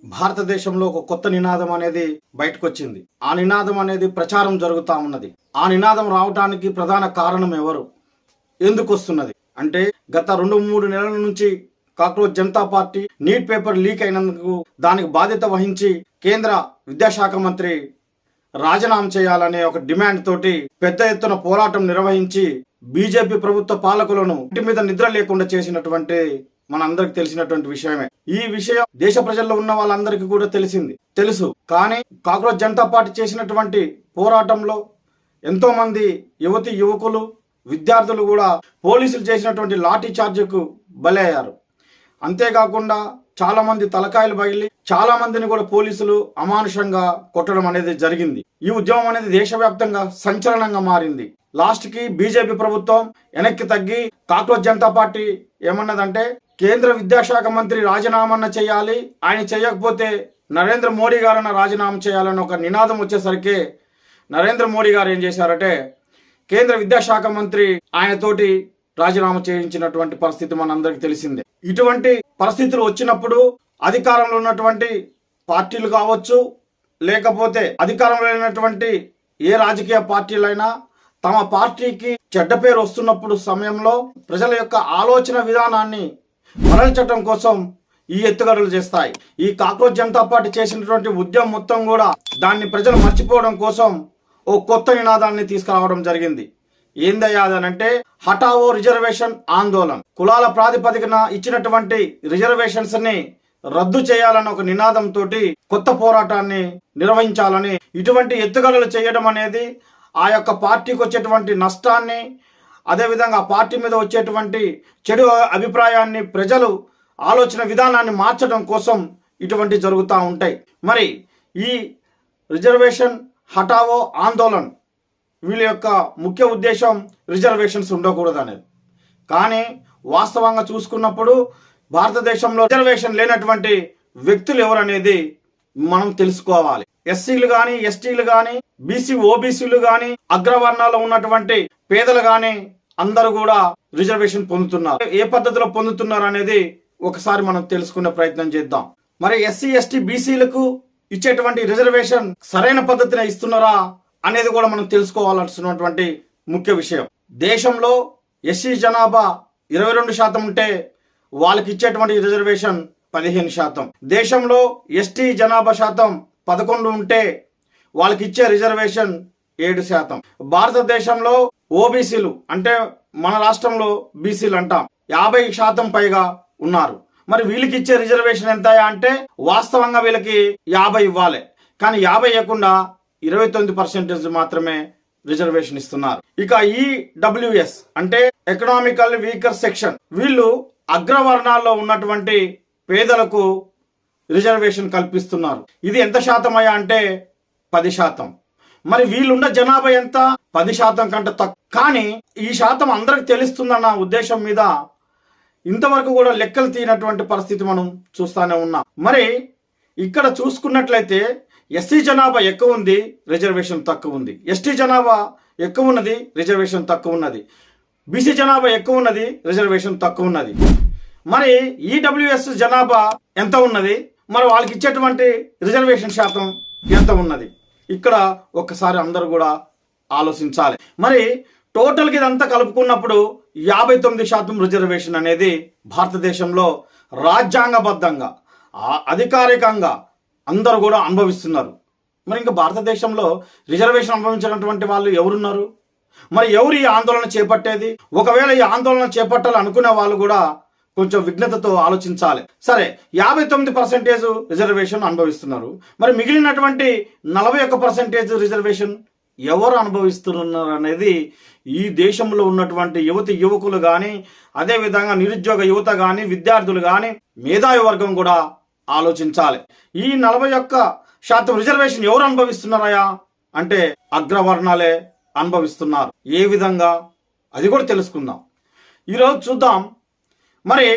భారతదేశంలో ఒక కొత్త నినాదం అనేది బయటకు వచ్చింది. ఆ నినాదం అనేది ప్రచారం జరుగుతూ ఉన్నది. ఆ నినాదం రావడానికి ప్రధాన కారణం ఎవరు, ఎందుకు వస్తున్నది అంటే, గత 2-3 నెలల నుంచి cockroach Janata party neat paper leak అయినందుకు దానికి బాధ్యత వహించి కేంద్ర విద్యాశాఖ మంత్రి రాజీనామా చేయాలనే ఒక డిమాండ్ తోటి పెద్ద ఎత్తున పోరాటం నిర్వహించి బీజేపీ ప్రభుత్వ పాలకులను ఇంటి మీద నిద్ర లేకుండా చేసినటువంటి మనందరికి తెలిసినటువంటి విషయమే. ఈ విషయం దేశ ప్రజల్లో ఉన్న వాళ్ళందరికీ కూడా తెలుసు. కానీ కాక్రోచ్ జనతా పార్టీ చేసినటువంటి పోరాటంలో ఎంతో మంది యువకులు, విద్యార్థులు కూడా పోలీసులు చేసినటువంటి లాఠీ చార్జ్కు బలయ్యారు. అంతేకాకుండా చాలా మంది తలకాయలు పగిలి చాలా మందిని కూడా పోలీసులు అమానుషంగా కొట్టడం అనేది జరిగింది. ఈ ఉద్యమం అనేది దేశవ్యాప్తంగా సంచలనంగా మారింది. లాస్ట్ కి బీజేపీ ప్రభుత్వం వెనక్కి తగ్గి కాక్రోచ్ జనతా పార్టీ ఏమన్నదంటే, కేంద్ర విద్యాశాఖ మంత్రి రాజీనామా చేయాలి, ఆయన చేయకపోతే నరేంద్ర మోడీ గారన్న రాజీనామా చేయాలని ఒక నినాదం వచ్చేసరికి నరేంద్ర మోడీ గారు ఏం చేశారంటే, కేంద్ర విద్యాశాఖ మంత్రి ఆయనతోటి రాజీనామా చేయించినటువంటి పరిస్థితి మనందరికీ తెలిసిందే. ఇటువంటి పరిస్థితులు వచ్చినప్పుడు అధికారంలో ఉన్నటువంటి పార్టీలు కావచ్చు, లేకపోతే అధికారంలో లేనటువంటి ఏ రాజకీయ పార్టీలైనా తమ పార్టీకి చెడ్డ పేరు వస్తున్నప్పుడు సమయంలో ప్రజల యొక్క ఆలోచన విధానాన్ని మరల్చడం కోసం ఈ ఎత్తుగడలు చేస్తాయి. ఈ కాక్రోచ్ జనతా పార్టీ చేసినటువంటి ఉద్యమం మొత్తం కూడా దాన్ని ప్రజలు మర్చిపోవడం కోసం ఓ కొత్త నినాదాన్ని తీసుకురావడం జరిగింది. ఏందయ్యా అదనంటే, హటావో రిజర్వేషన్ ఆందోళన్. కులాల ప్రాతిపదికన ఇచ్చినటువంటి రిజర్వేషన్స్ ని రద్దు చేయాలని ఒక నినాదంతో కొత్త పోరాటాన్ని నిర్వహించాలని, ఇటువంటి ఎత్తుగడలు చేయడం అనేది ఆ యొక్క పార్టీకి వచ్చేటువంటి నష్టాన్ని, అదేవిధంగా పార్టీ మీద వచ్చేటువంటి చెడు అభిప్రాయాన్ని, ప్రజలు ఆలోచన విధానాన్ని మార్చడం కోసం ఇటువంటి జరుగుతూ ఉంటాయి. మరి ఈ రిజర్వేషన్ హటావో ఆందోళన్ వీళ్ళ యొక్క ముఖ్య ఉద్దేశం రిజర్వేషన్స్ ఉండకూడదు అనేది. కానీ వాస్తవంగా చూసుకున్నప్పుడు భారతదేశంలో రిజర్వేషన్ లేనటువంటి వ్యక్తులు ఎవరనేది మనం తెలుసుకోవాలి. ఎస్సీలు కానీ, ఎస్టీలు కానీ, బీసీ ఓబీసీలు కానీ, అగ్రవర్ణాల్లో ఉన్నటువంటి పేదలు కానీ అందరూ కూడా రిజర్వేషన్ పొందుతున్నారు. ఏ పద్ధతిలో పొందుతున్నారు అనేది ఒకసారి మనం తెలుసుకునే ప్రయత్నం చేద్దాం. మరి ఎస్సీ, ఎస్టీ, బీసీలకు ఇచ్చేటువంటి రిజర్వేషన్ సరైన పద్ధతిని ఇస్తున్నారా అనేది కూడా మనం తెలుసుకోవాల్సినటువంటి ముఖ్య విషయం. దేశంలో ఎస్సీ జనాభా 22% ఉంటే వాళ్ళకి ఇచ్చేటువంటి రిజర్వేషన్ 15%. దేశంలో ఎస్టీ జనాభా శాతం 11 ఉంటే వాళ్ళకి ఇచ్చే రిజర్వేషన్ 7%. భారతదేశంలో ఓబీసీలు అంటే మన రాష్ట్రంలో బీసీలు అంటాం 50% పైగా ఉన్నారు. మరి వీళ్ళకి ఇచ్చే రిజర్వేషన్ ఎంత అంటే, వాస్తవంగా వీళ్ళకి 50 ఇవ్వాలి, కానీ 50 ఇవ్వకుండా 29% మాత్రమే రిజర్వేషన్ ఇస్తున్నారు. ఇక ఈడబ్ల్యూఎస్ అంటే ఎకనామికల్ వీకర్ సెక్షన్, వీళ్ళు అగ్రవర్ణాల్లో ఉన్నటువంటి పేదలకు రిజర్వేషన్ కల్పిస్తున్నారు. ఇది ఎంత శాతం అయ్యా అంటే 10%. మరి వీళ్ళున్న జనాభా ఎంత? 10% కంటే తక్కువ. కానీ ఈ శాతం అందరికి తెలుస్తుందన్న ఉద్దేశం మీద ఇంతవరకు కూడా లెక్కలు తీయనటువంటి పరిస్థితి మనం చూస్తూనే ఉన్నాం. మరి ఇక్కడ చూసుకున్నట్లయితే ఎస్సీ జనాభా ఎక్కువ ఉంది, రిజర్వేషన్ తక్కువ ఉంది. ఎస్టీ జనాభా ఎక్కువ ఉన్నది, రిజర్వేషన్ తక్కువ ఉన్నది. బీసీ జనాభా ఎక్కువ ఉన్నది, రిజర్వేషన్ తక్కువ ఉన్నది. మరి ఈడబ్ల్యూఎస్ జనాభా ఎంత ఉన్నది, మరి వాళ్ళకి ఇచ్చేటువంటి రిజర్వేషన్ శాతం ఎంత ఉన్నది? ఇక్కడ ఒక్కసారి అందరూ కూడా ఆలోచించాలి. మరి టోటల్కి ఇదంతా కలుపుకున్నప్పుడు 59% రిజర్వేషన్ అనేది భారతదేశంలో రాజ్యాంగబద్ధంగా అధికారికంగా అందరూ కూడా అనుభవిస్తున్నారు. మరి ఇంకా భారతదేశంలో రిజర్వేషన్ అనుభవించినటువంటి వాళ్ళు ఎవరున్నారు? మరి ఎవరు ఈ ఆందోళన చేపట్టేది? ఒకవేళ ఈ ఆందోళన చేపట్టాలి అనుకునే వాళ్ళు కూడా కొంచెం విఘ్నతతో ఆలోచించాలి. సరే, 59% రిజర్వేషన్ అనుభవిస్తున్నారు. మరి మిగిలినటువంటి 41% రిజర్వేషన్ ఎవరు అనుభవిస్తున్నారు అనేది ఈ దేశంలో ఉన్నటువంటి యువకులు కానీ, అదేవిధంగా నిరుద్యోగ యువత కానీ, విద్యార్థులు కానీ, మేధావి వర్గం కూడా ఆలోచించాలి. ఈ 41% రిజర్వేషన్ ఎవరు అనుభవిస్తున్నారయా అంటే అగ్రవర్ణాలే అనుభవిస్తున్నారు. ఏ విధంగా అది కూడా తెలుసుకుందాం. ఈరోజు చూద్దాం. మరి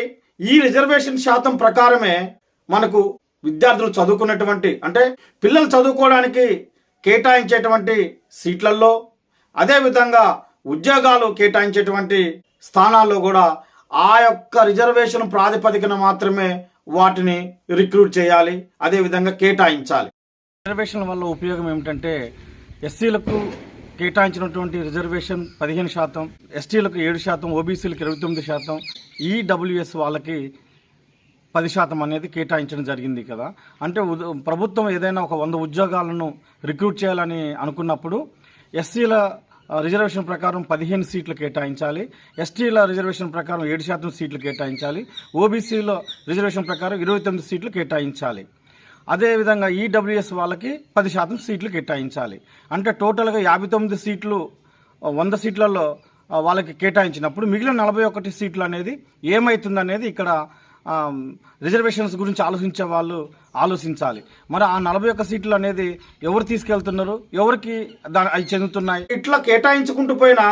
ఈ రిజర్వేషన్ శాతం ప్రకారమే మనకు విద్యార్థులు చదువుకునేటువంటి అంటే పిల్లలు చదువుకోవడానికి కేటాయించేటువంటి సీట్లలో, అదేవిధంగా ఉద్యోగాలు కేటాయించేటువంటి స్థానాల్లో కూడా ఆ యొక్క రిజర్వేషన్ ప్రాతిపదికన మాత్రమే వాటిని రిక్రూట్ చేయాలి, అదేవిధంగా కేటాయించాలి. రిజర్వేషన్ వల్ల ఉపయోగం ఏమిటంటే ఎస్సీలకు కేటాయించినటువంటి రిజర్వేషన్ 15%, ఎస్టీలకు 7%, ఓబీసీలకు 29%, ఈడబ్ల్యూఎస్ వాళ్ళకి 10% అనేది కేటాయించడం జరిగింది కదా. అంటే ప్రభుత్వం ఏదైనా ఒక 100 ఉద్యోగాలను రిక్రూట్ చేయాలని అనుకున్నప్పుడు ఎస్సీల రిజర్వేషన్ ప్రకారం 15 సీట్లు కేటాయించాలి, ఎస్టీల రిజర్వేషన్ ప్రకారం 7% సీట్లు కేటాయించాలి, ఓబీసీలో రిజర్వేషన్ ప్రకారం 29 సీట్లు కేటాయించాలి. అదేవిధంగా ఈడబ్ల్యూఎస్ వాళ్ళకి 10% సీట్లు కేటాయించాలి. అంటే టోటల్గా 59 సీట్లు 100 సీట్లలో వాళ్ళకి కేటాయించినప్పుడు మిగిలిన 41 సీట్లు అనేది ఏమవుతుందనేది ఇక్కడ రిజర్వేషన్స్ గురించి ఆలోచించే వాళ్ళు ఆలోచించాలి. మరి ఆ 41 సీట్లు అనేది ఎవరు తీసుకెళ్తున్నారు, ఎవరికి అవి చెందుతున్నాయి? ఇట్లా కేటాయించుకుంటూ పోయినా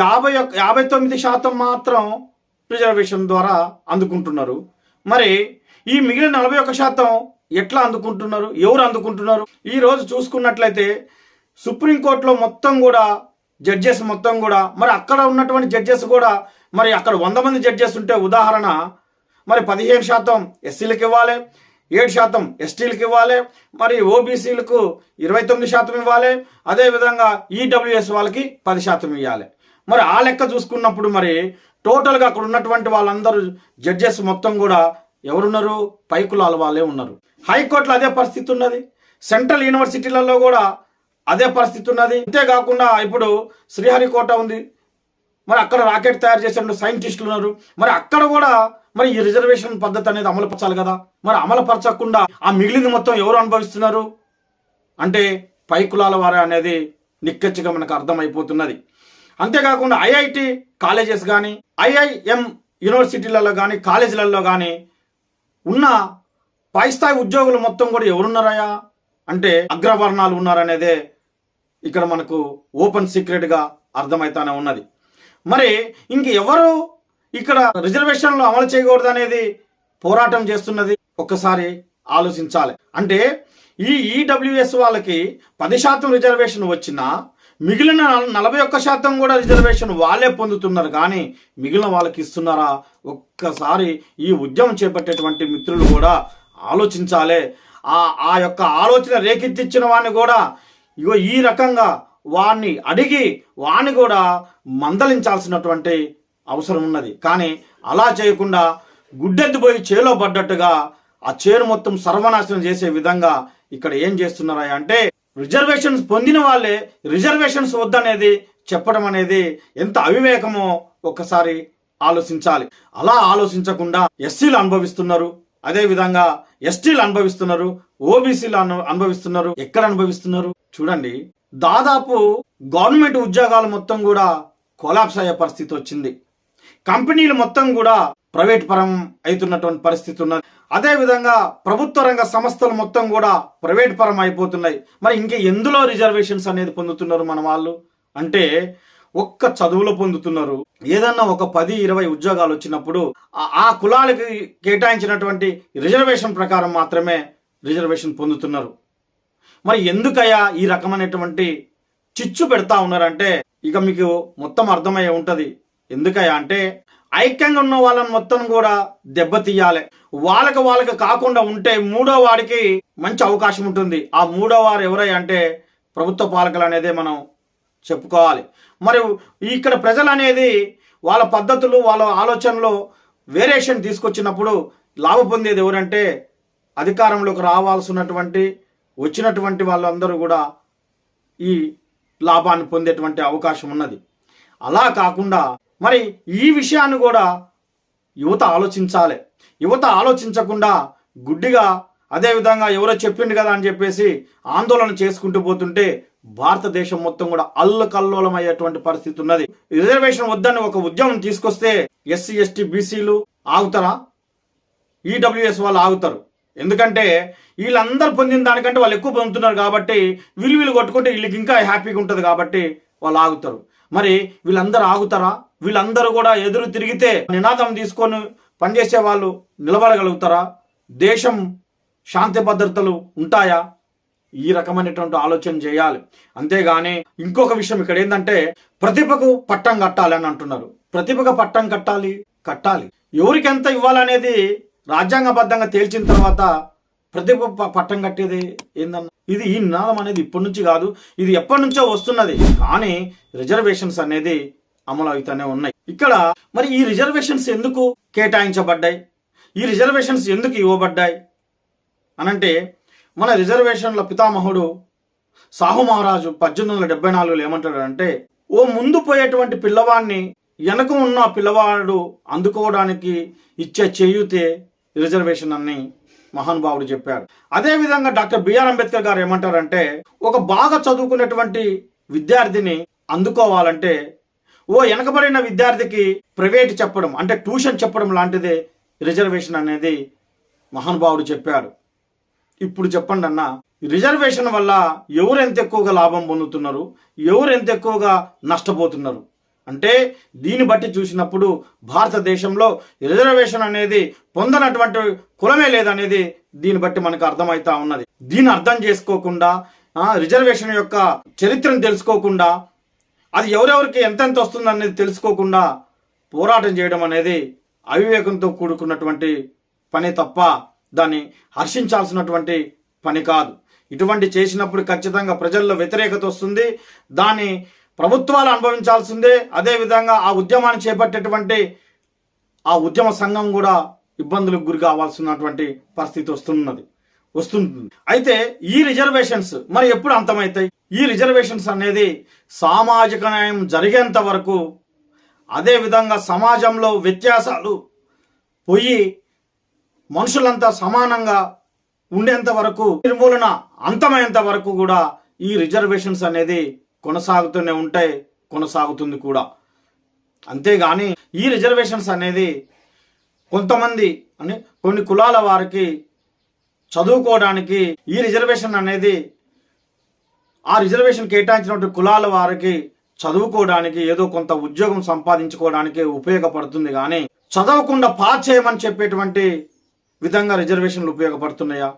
59% మాత్రం రిజర్వేషన్ ద్వారా అందుకుంటున్నారు. మరి ఈ మిగిలిన 41% ఎట్లా అందుకుంటున్నారు, ఎవరు అందుకుంటున్నారు? ఈ రోజు చూసుకున్నట్లయితే సుప్రీంకోర్టులో మొత్తం కూడా జడ్జెస్ మొత్తం కూడా, మరి అక్కడ ఉన్నటువంటి జడ్జెస్ కూడా, మరి అక్కడ 100 మంది జడ్జెస్ ఉంటే ఉదాహరణ మరి 15% ఎస్సీలకు ఇవ్వాలి, 7% ఎస్టీలకు ఇవ్వాలి, మరి ఓబీసీలకు 29% ఇవ్వాలి, అదేవిధంగా ఈడబ్ల్యూఎస్ వాళ్ళకి 10% ఇవ్వాలి. మరి ఆ లెక్క చూసుకున్నప్పుడు మరి టోటల్గా అక్కడ ఉన్నటువంటి వాళ్ళందరూ జడ్జెస్ మొత్తం కూడా ఎవరున్నారు? పై కులాల వాళ్ళే ఉన్నారు. హైకోర్టులో అదే పరిస్థితి ఉన్నది, సెంట్రల్ యూనివర్సిటీలలో కూడా అదే పరిస్థితి ఉన్నది. అంతేకాకుండా ఇప్పుడు శ్రీహరికోట ఉంది, మరి అక్కడ రాకెట్ తయారు చేసే సైంటిస్టులు ఉన్నారు. మరి అక్కడ కూడా మరి ఈ రిజర్వేషన్ పద్ధతి అనేది అమలుపరచాలి కదా. మరి అమలుపరచకుండా ఆ మిగిలింది మొత్తం ఎవరు అనుభవిస్తున్నారు అంటే పై కులాల వారే అనేది నిక్కచ్చిగా మనకు అర్థమైపోతున్నది. అంతేకాకుండా ఐఐటి కాలేజెస్ కానీ, ఐఐఎం యూనివర్సిటీలలో కానీ, కాలేజీలలో కానీ ఉన్న పై స్థాయి ఉద్యోగులు మొత్తం కూడా ఎవరున్నారయా అంటే అగ్రవర్ణాలు ఉన్నారనేదే ఇక్కడ మనకు ఓపెన్ సీక్రెట్గా అర్థమవుతానే ఉన్నది. మరి ఇంక ఎవరు ఇక్కడ రిజర్వేషన్లు అమలు చేయకూడదు అనేది పోరాటం చేస్తున్నది ఒక్కసారి ఆలోచించాలి. అంటే ఈ ఈడబ్ల్యూఎస్ వాళ్ళకి 10% రిజర్వేషన్ వచ్చినా మిగిలిన 41% కూడా రిజర్వేషన్ వాళ్ళే పొందుతున్నారు, కానీ మిగిలిన వాళ్ళకి ఇస్తున్నారా? ఒక్కసారి ఈ ఉద్యమం చేపట్టేటువంటి మిత్రులు కూడా ఆలోచించాలి. ఆ యొక్క ఆలోచన రేకెత్తించిన వాడిని కూడా ఇగో ఈ రకంగా వాడిని అడిగి వాడిని కూడా మందలించాల్సినటువంటి అవసరం ఉన్నది. కానీ అలా చేయకుండా గుడ్డెత్తిపోయి చేలో పడ్డట్టుగా ఆ చేను మొత్తం సర్వనాశనం చేసే విధంగా ఇక్కడ ఏం చేస్తున్నారా అంటే రిజర్వేషన్స్ పొందిన వాళ్ళే రిజర్వేషన్స్ వద్దనేది చెప్పడం అనేది ఎంత అవివేకమో ఒక్కసారి ఆలోచించాలి. అలా ఆలోచించకుండా ఎస్సీలు అనుభవిస్తున్నారు, అదేవిధంగా ఎస్టీలు అనుభవిస్తున్నారు, ఓబీసీలు అనుభవిస్తున్నారు. ఎక్కడ అనుభవిస్తున్నారు చూడండి. దాదాపు గవర్నమెంట్ ఉద్యోగాలు మొత్తం కూడా కొలాప్స్ అయ్యే పరిస్థితి వచ్చింది. కంపెనీలు మొత్తం కూడా ప్రైవేట్ పరం అవుతున్నటువంటి పరిస్థితి ఉన్నది. అదేవిధంగా ప్రభుత్వ రంగ సంస్థలు మొత్తం కూడా ప్రైవేట్ పరం అయిపోతున్నాయి. మరి ఇంకే ఎందులో రిజర్వేషన్స్ అనేది పొందుతున్నారు మన వాళ్ళు అంటే ఒక్క చదువులో పొందుతున్నారు. ఏదన్నా ఒక 10-20 ఉద్యోగాలు వచ్చినప్పుడు ఆ కులాలకి కేటాయించినటువంటి రిజర్వేషన్ ప్రకారం మాత్రమే రిజర్వేషన్ పొందుతున్నారు. మరి ఎందుకయ్యా ఈ రకమైనటువంటి చిచ్చు పెడతా ఉన్నారంటే ఇక మీకు మొత్తం అర్థమయ్యే ఉంటది. ఎందుకయ్యా అంటే ఐక్యంగా ఉన్న వాళ్ళని మొత్తం కూడా దెబ్బతీయాలి. వాళ్ళకి కాకుండా ఉంటే మూడో వాడికి మంచి అవకాశం ఉంటుంది. ఆ మూడో వారు ఎవరై అంటే ప్రభుత్వ పాలకులు అనేదే మనం చెప్పుకోవాలి. మరి ఇక్కడ ప్రజలు అనేది వాళ్ళ పద్ధతులు వాళ్ళ ఆలోచనలో వేరియేషన్ తీసుకొచ్చినప్పుడు లాభ పొందేది ఎవరంటే అధికారంలోకి రావాల్సినటువంటి వచ్చినటువంటి వాళ్ళందరూ కూడా ఈ లాభాన్ని పొందేటువంటి అవకాశం ఉన్నది. అలా కాకుండా మరి ఈ విషయాన్ని కూడా యువత ఆలోచించాలి. యువత ఆలోచించకుండా గుడ్డిగా అదేవిధంగా ఎవరో చెప్పిండు కదా అని చెప్పేసి ఆందోళన చేసుకుంటూ పోతుంటే భారతదేశం మొత్తం కూడా అల్లకల్లోలం అయ్యేటువంటి పరిస్థితి ఉన్నది. రిజర్వేషన్ వద్దని ఒక ఉద్యమం తీసుకొస్తే ఎస్సీ ఎస్టీ బీసీలు ఆగుతారా? ఈడబ్ల్యూఎస్ వాళ్ళు ఆగుతారు. ఎందుకంటే వీళ్ళందరూ పొందిన దానికంటే వాళ్ళు ఎక్కువ పొందుతున్నారు కాబట్టి వీళ్ళు కొట్టుకుంటే వీళ్ళకి ఇంకా హ్యాపీగా ఉంటుంది కాబట్టి వాళ్ళు ఆగుతారు. మరి వీళ్ళందరూ ఆగుతారా? వీళ్ళందరూ కూడా ఎదురు తిరిగితే నినాదం తీసుకొని పనిచేసే వాళ్ళు నిలబడగలుగుతారా? దేశం శాంతి భద్రతలు ఉంటాయా? ఈ రకమైనటువంటి ఆలోచన చేయాలి. అంతేగాని ఇంకొక విషయం ఇక్కడ ఏంటంటే ప్రతిభకు పట్టం కట్టాలి అని అంటున్నారు. ప్రతిభకు పట్టం కట్టాలి కట్టాలి. ఎవరికి ఎంత ఇవ్వాలనేది రాజ్యాంగబద్ధంగా తేల్చిన తర్వాత ప్రతి పట్టం కట్టేది ఏందన్న? ఇది ఈ నినాదం అనేది ఇప్పటి నుంచి కాదు, ఇది ఎప్పటి నుంచో వస్తున్నది. కానీ రిజర్వేషన్స్ అనేది అమలు అవుతూనే ఉన్నాయి. ఇక్కడ మరి ఈ రిజర్వేషన్స్ ఎందుకు కేటాయించబడ్డాయి, ఈ రిజర్వేషన్స్ ఎందుకు ఇవ్వబడ్డాయి అనంటే, మన రిజర్వేషన్ల పితామహుడు సాహు మహారాజు 1874లో ఏమంటాడంటే, ఓ ముందు పోయేటువంటి పిల్లవాడిని వెనక ఉన్న పిల్లవాడు అందుకోవడానికి ఇచ్చే చేయూతే రిజర్వేషన్ అని మహానుభావుడు చెప్పాడు. అదేవిధంగా డాక్టర్ బిఆర్ అంబేద్కర్ గారు ఏమంటారంటే, ఒక బాగా చదువుకున్నటువంటి విద్యార్థిని అందుకోవాలంటే ఓ వెనకబడిన విద్యార్థికి ప్రైవేట్ చెప్పడం అంటే ట్యూషన్ చెప్పడం లాంటిదే రిజర్వేషన్ అనేది మహానుభావుడు చెప్పాడు. ఇప్పుడు చెప్పండి అన్న, రిజర్వేషన్ వల్ల ఎవరు ఎంత ఎక్కువగా లాభం పొందుతున్నారు, ఎవరు ఎంత ఎక్కువగా నష్టపోతున్నారు అంటే దీన్ని బట్టి చూసినప్పుడు భారతదేశంలో రిజర్వేషన్ అనేది పొందనటువంటి కులమే లేదనేది దీన్ని బట్టి మనకు అర్థమవుతా ఉన్నది. దీన్ని అర్థం చేసుకోకుండా, రిజర్వేషన్ యొక్క చరిత్రను తెలుసుకోకుండా, అది ఎవరెవరికి ఎంతెంత వస్తుంది అనేది తెలుసుకోకుండా పోరాటం చేయడం అనేది అవివేకంతో కూడుకున్నటువంటి పని తప్ప దాన్ని హర్షించాల్సినటువంటి పని కాదు. ఇటువంటి చేసినప్పుడు ఖచ్చితంగా ప్రజల్లో వ్యతిరేకత వస్తుంది, దాన్ని ప్రభుత్వాలు అనుభవించాల్సిందే. అదేవిధంగా ఆ ఉద్యమాన్ని చేపట్టేటువంటి ఆ ఉద్యమ సంఘం కూడా ఇబ్బందులకు గురి కావాల్సినటువంటి పరిస్థితి వస్తుంది. అయితే ఈ రిజర్వేషన్స్ మరి ఎప్పుడు అంతమవుతాయి? ఈ రిజర్వేషన్స్ అనేది సామాజిక న్యాయం జరిగేంత వరకు, అదేవిధంగా సమాజంలో వ్యత్యాసాలు పోయి మనుషులంతా సమానంగా ఉండేంత వరకు, నిర్మూలన అంతమయ్యేంత వరకు కూడా ఈ రిజర్వేషన్స్ అనేది కొనసాగుతూనే ఉంటాయి, కొనసాగుతుంది కూడా. అంతేగాని ఈ రిజర్వేషన్స్ అనేది కొంతమంది అని కొన్ని కులాల వారికి చదువుకోవడానికి, ఈ రిజర్వేషన్ అనేది ఆ రిజర్వేషన్ కేటాయించినటువంటి కులాల వారికి చదువుకోవడానికి, ఏదో కొంత ఉద్యోగం సంపాదించుకోవడానికి ఉపయోగపడుతుంది. కానీ చదవకుండా పాస్ చేయమని చెప్పేటువంటి విధంగా రిజర్వేషన్లు ఉపయోగపడుతున్నాయా?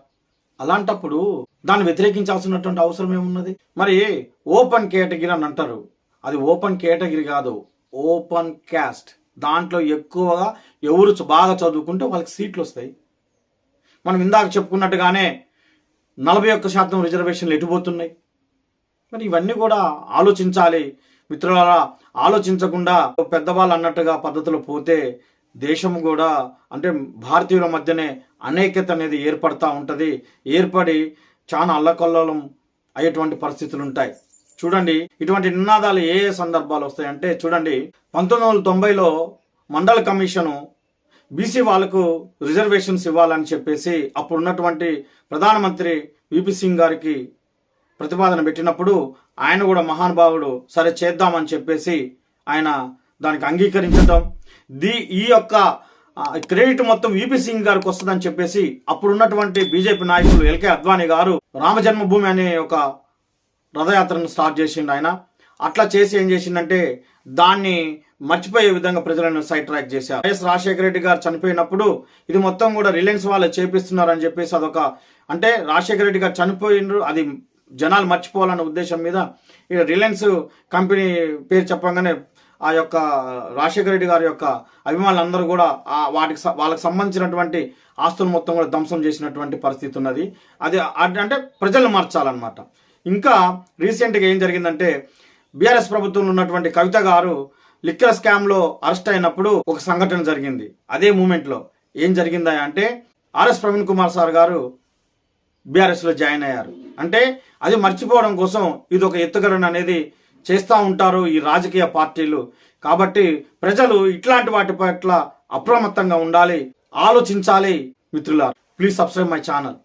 అలాంటప్పుడు దాన్ని వ్యతిరేకించాల్సినటువంటి అవసరం ఏమున్నది? మరి ఓపెన్ కేటగిరీ అని అంటారు, అది ఓపెన్ కేటగిరీ కాదు, ఓపెన్ క్యాస్ట్. దాంట్లో ఎక్కువగా ఎవరు బాగా చదువుకుంటే వాళ్ళకి సీట్లు వస్తాయి. మనం ఇందాక చెప్పుకున్నట్టుగానే 41% రిజర్వేషన్లు ఎటుపోతున్నాయి. మరి ఇవన్నీ కూడా ఆలోచించాలి మిత్రులారా. ఆలోచించకుండా పెద్దవాళ్ళు అన్నట్టుగా పద్ధతిలో పోతే దేశం కూడా అంటే భారతీయుల మధ్యనే అనేకత అనేది ఏర్పడతా ఉంటుంది. ఏర్పడి చాలా అల్లకల్లోలం అయ్యేటువంటి పరిస్థితులు ఉంటాయి. చూడండి, ఇటువంటి నినాదాలు ఏ సందర్భాలు వస్తాయంటే, చూడండి 1990లో మండల్ కమిషను బీసీ వాళ్ళకు రిజర్వేషన్స్ ఇవ్వాలని చెప్పేసి అప్పుడు ఉన్నటువంటి ప్రధానమంత్రి విపి సింగ్ గారికి ప్రతిపాదన పెట్టినప్పుడు ఆయన కూడా మహానుభావుడు సరే చేద్దామని చెప్పేసి ఆయన దానికి అంగీకరించడం, ఈ యొక్క క్రెడిట్ మొత్తం విపి సింగ్ గారికి వస్తుందని చెప్పేసి అప్పుడున్నటువంటి బీజేపీ నాయకులు ఎల్కే అద్వానీ గారు రామజన్మభూమి అనే ఒక రథయాత్రను స్టార్ట్ చేసిండు ఆయన. అట్లా చేసి ఏం చేసిందంటే దాన్ని మర్చిపోయే విధంగా ప్రజలను సైడ్ ట్రాక్ చేశారు. వైఎస్ రాజశేఖర రెడ్డి గారు చనిపోయినప్పుడు ఇది మొత్తం కూడా రిలయన్స్ వాళ్ళు చేపిస్తున్నారని చెప్పేసి అదొక అంటే రాజశేఖర రెడ్డి గారు చనిపోయిండ్రు, అది జనాలు మర్చిపోవాలన్న ఉద్దేశం మీద ఇక రిలయన్స్ కంపెనీ పేరు చెప్పగానే ఆ యొక్క రాజశేఖర రెడ్డి గారి యొక్క అభిమానులందరూ కూడా వాళ్ళకి సంబంధించినటువంటి ఆస్తులు మొత్తం కూడా ధ్వంసం చేసినటువంటి పరిస్థితి ఉన్నది. అది అంటే ప్రజలు మార్చాలన్నమాట. ఇంకా రీసెంట్గా ఏం జరిగిందంటే బీఆర్ఎస్ ప్రభుత్వంలో ఉన్నటువంటి కవిత గారు లిక్కర్ స్కామ్లో అరెస్ట్ అయినప్పుడు ఒక సంఘటన జరిగింది. అదే మూమెంట్లో ఏం జరిగిందా అంటే ఆర్ఎస్ ప్రవీణ్ కుమార్ సార్ గారు బీఆర్ఎస్లో జాయిన్ అయ్యారు. అంటే అది మర్చిపోవడం కోసం ఇది ఒక ఎత్తుగడన అనేది చేస్తూ ఉంటారు ఈ రాజకీయ పార్టీలు. కాబట్టి ప్రజలు ఇట్లాంటి వాటి పట్ల అప్రమత్తంగా ఉండాలి, ఆలోచించాలి. మిత్రులారా, ప్లీజ్ సబ్స్క్రైబ్ మై ఛానల్.